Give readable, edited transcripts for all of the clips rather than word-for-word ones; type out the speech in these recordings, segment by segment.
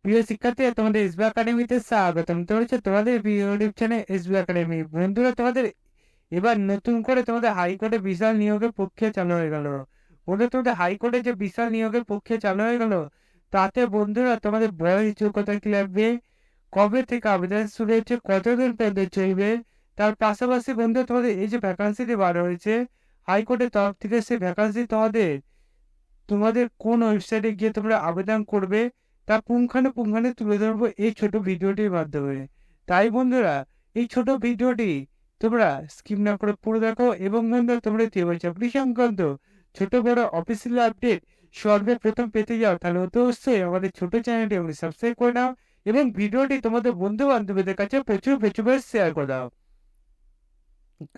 প্রিয় শিক্ষার্থী, তোমাদের এসবি একাডেমিতে স্বাগতম। তো হচ্ছে তোমাদের ইউটিউব চ্যানেল এসবি একাডেমি। বন্ধুরা, তোমাদের এবার নতুন করে তোমাদের হাইকোর্টে বিশাল নিয়োগের প্রক্রিয়া চালু হয়ে গেল। বন্ধুরা, তোমাদের হাইকোর্টে যে বিশাল নিয়োগের প্রক্রিয়া চালু হয়ে গেল, তাতে বন্ধুরা তোমাদের বয়স যোগ্যতা কি লাগবে, কবে থেকে আবেদন শুরু হয়েছে, কতদিন পর্যন্ত চলবে, তার পাশাপাশি বন্ধুরা তোমাদের এই যে ভ্যাকান্সিটি বার হয়েছে হাইকোর্টের তরফ থেকে, সেই ভ্যাকান্সি তোমাদের তোমাদের কোন ওয়েবসাইটে গিয়ে তোমরা আবেদন করবে তা পুঙ্খানুপুঙ্খানে তুলে ধরবো এই ছোট ভিডিওটির মাধ্যমে। তাই বন্ধুরা, এই ছোট ভিডিওটি তোমরা স্কিপ না করে পুরো দেখো, এবং বন্ধুরা তোমরা চাকরি সংক্রান্ত ছোট বড় অফিসিয়াল আপডেট সর্বপ্রথম পেতে যাও, তাহলে অবশ্যই আমাদের ছোট চ্যানেলটি আপনি সাবস্ক্রাইব করে নাও এবং ভিডিওটি তোমাদের বন্ধু বান্ধবীদের কাছে প্রচুর শেয়ার করে দাও।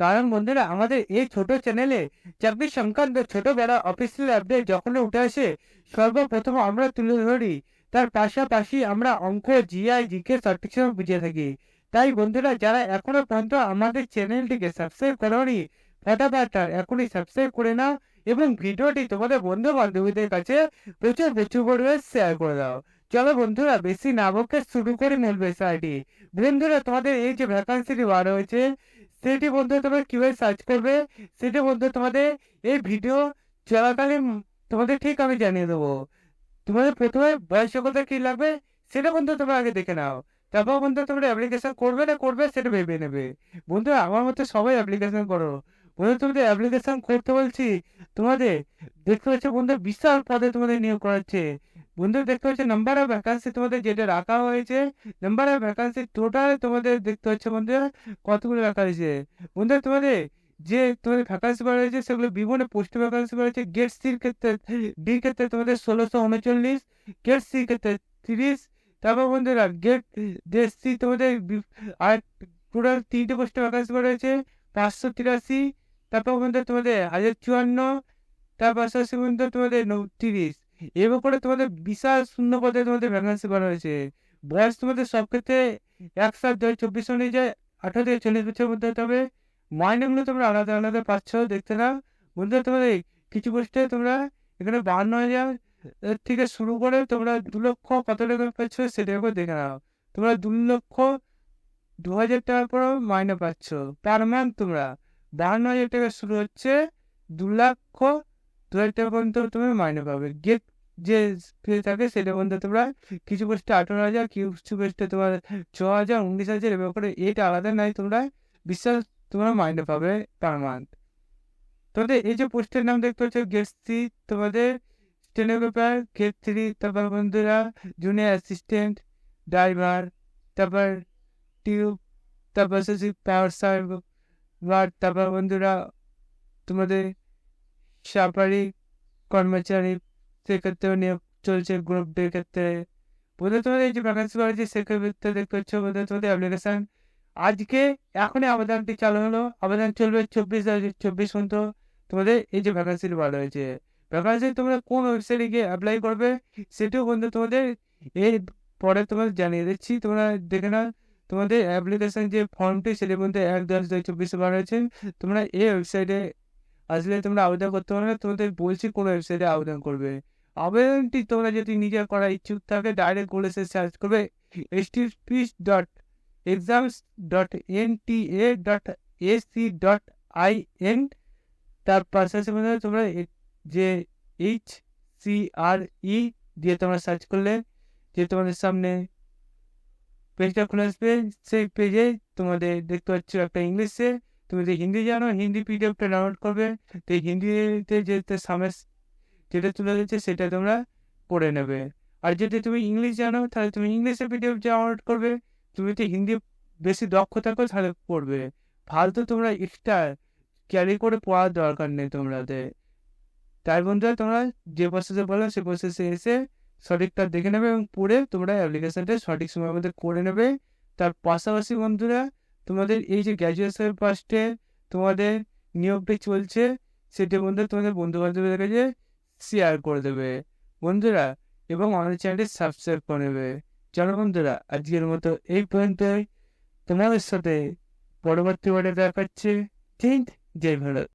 কারণ বন্ধুরা, আমাদের এই ছোট চ্যানেলে চাকরি সংক্রান্ত ছোট বড় অফিসিয়াল আপডেট যখন উঠে আসে সর্বপ্রথম আমরা তুলে ধরি। তার পাশাপাশি আমরা অঙ্ক, জিআই, জিকে সঠিক সময় বুঝিয়ে থাকি। তাই বন্ধুরা, যারা এখনো পর্যন্ত আমাদের চ্যানেলটিকে সাবস্ক্রাইব করেনি, ফটাফট এখনই সাবস্ক্রাইব করে নাও এবং ভিডিওটি তোমাদের বন্ধু বান্ধবীদের কাছে প্রচুর পরিমাণে শেয়ার করে দাও। চলো বন্ধুরা, বেশি না বকে শুরু করে মূল বিষয়টি। বন্ধুরা, তোমাদের এই যে ভ্যাকান্সিটি বার হয়েছে সেটি বন্ধু তোমরা কিভাবে সার্চ করবে, সেটি বন্ধু তোমাদের এই ভিডিও চলাকালীন তোমাদের ঠিক আমি জানিয়ে দেবো। তোমাদের প্রথমে বয়সকতা কি লাগবে সেটা বন্ধু তোমরা আগে দেখে নাও, তারপর বন্ধু তোমরা অ্যাপ্লিকেশন করবে না করবে সেটা ভেবে নেবে। বন্ধু, আমার মতো সবাই অ্যাপ্লিকেশন করো। বন্ধু, তোমাদের অ্যাপ্লিকেশন করতে বলছি, তোমাদের দেখতে পাচ্ছ বন্ধু বিশাল পদে তোমাদের নিয়োগ করাচ্ছে। বন্ধু দেখতে পাচ্ছ নাম্বার অফ ভ্যাকান্সি তোমাদের যেটা রাখা হয়েছে, নাম্বার অফ ভ্যাকান্সি টোটাল তোমাদের দেখতে পাচ্ছ বন্ধু কতগুলো রাখা হয়েছে। বন্ধু, তোমাদের যে তোমাদের ভ্যাকান্সি বার হয়েছে সেগুলো বিভিন্ন পোস্ট ভ্যাকান্সি বার হয়েছে। গেট সির ক্ষেত্রে, ডি ক্ষেত্রে তোমাদের 1639, গেট সি ক্ষেত্রে 30। তারপর বন্ধুরা গেট সি তোমাদের আর টোটাল 3টে পোস্ট ভ্যাকান্সি বার হয়েছে, 583। তারপর বন্ধু তোমাদের 1054। তার পাশাপাশি বন্ধু তোমাদের 30। এর উপরে তোমাদের বিশাল শূন্য পদে তোমাদের ভ্যাকান্সি বার হয়েছে। বয়স তোমাদের সব ক্ষেত্রে 1/7/2024 অনুযায়ী 18 থেকে 40 বছরের মধ্যে হতে হবে। মাইনেগুলো তোমরা আলাদা আলাদা পাচ্ছ, দেখতে নাও। বন্ধু, তোমাদের কিছু পোস্টে তোমরা এখানে 52,000 থেকে শুরু করে তোমরা 2 লক্ষ কত টাকা পাচ্ছ সেটা একবার দেখে নাও। তোমরা 2,02,000 টাকা করে মাইনে পাচ্ছ পার মান্থ। তোমরা 52,000 টাকা শুরু হচ্ছে, 2,02,000 টাকা পর্যন্ত তুমি মাইনে পাবে। গেট যে পে থাকে সেটা পর্যন্ত তোমরা কিছু পোস্টে 18,000, কিছু পোস্টে তোমার 6,000, 19,000 এবার করে। এটা আলাদা নাই, তোমরা বিশাল তোমরা মাইনে পাবে পার মান্থ। তোমাদের এই যে পোস্টের নাম দেখতে পাচ্ছ, গেট সি তোমাদের স্টেনোগ্রাফার, গেট 3 তারপর বন্ধুরা জুনিয়র অ্যাসিস্ট্যান্ট, ড্রাইভার, তারপর টিউব, তারপর পাওয়ার সার্ভার, তারপর বন্ধুরা তোমাদের সাফারি কর্মচারী সেক্ষেত্রেও নিয়োগ চলছে গ্রুপ ডি ক্ষেত্রে। বন্ধু, তোমাদের এই যে ভ্যাকান্সি বাড়ছে সেক্ষেত্রে দেখতে পাচ্ছ বন্ধু তোমাদের অ্যাপ্লিকেশন আজকে এখনই আবেদনটি চালু হলো। আবেদন চলবে 24 পর্যন্ত। তোমাদের এই যে ভ্যাকান্সিটি ভালো হয়েছে, ভ্যাকান্সি তোমরা কোন ওয়েবসাইটে গিয়ে অ্যাপ্লাই করবে সেটাও বন্ধু তোমাদের এর পরে তোমাদের জানিয়ে দিচ্ছি। তোমরা দেখে নাও তোমাদের অ্যাপ্লিকেশন যে ফর্মটি সেটার মধ্যে 1/10/2024 বার হয়েছে। তোমরা এই ওয়েবসাইটে আসলে তোমরা আবেদন করতে পারবে। তোমাদের বলছি কোন ওয়েবসাইটে আবেদন করবে। আবেদনটি তোমরা যদি নিজে করার ইচ্ছুক থাকে ডাইরেক্ট গুগলে সার্চ করবে https://exams.nta.ac.in। তার পাশাপাশি তোমরা যে HCRE দিয়ে তোমরা সার্চ করলে যে তোমাদের সামনে পেজটা খুলে আসবে। সেই পেজে তোমাদের দেখতে পাচ্ছ একটা ইংলিশে, তুমি যদি হিন্দি জানো হিন্দি পিডিএফটা ডাউনলোড করবে। তো হিন্দিতে যে সামনে যেটা তুলে দিচ্ছে সেটা তোমরা করে নেবে। আর যদি তুমি ইংলিশ জানো তাহলে তুমি ইংলিশে পিডিএফ ডাউনলোড করবে। তুমি যদি হিন্দি বেশি দক্ষ থাকো তাহলে পড়বে। ফালতু তোমরা এক্সট্রা ক্যারি করে পড়ার দরকার নেই তোমাদের। তাই বন্ধুরা, তোমরা যে প্রসেসে বলো সে প্রসেসে এসে সঠিকটা দেখে নেবে এবং পড়ে তোমরা অ্যাপ্লিকেশনটা সঠিক সময়ের মধ্যে করে নেবে। তার পাশাপাশি বন্ধুরা, তোমাদের এই যে গ্র্যাজুয়েশন ফার্স্টে তোমাদের নিয়োগটি চলছে সেটি বন্ধু তোমাদের বন্ধু বান্ধবদের কাছে শেয়ার করে দেবে বন্ধুরা, এবং আমাদের চ্যানেলটি সাবস্ক্রাইব করে নেবে। চলো বন্ধুরা, আজকের মতো এই পর্যন্তই। তোমাদের সাথে পরবর্তী ওয়ার্ডে দেখাচ্ছে। জয় ভারত।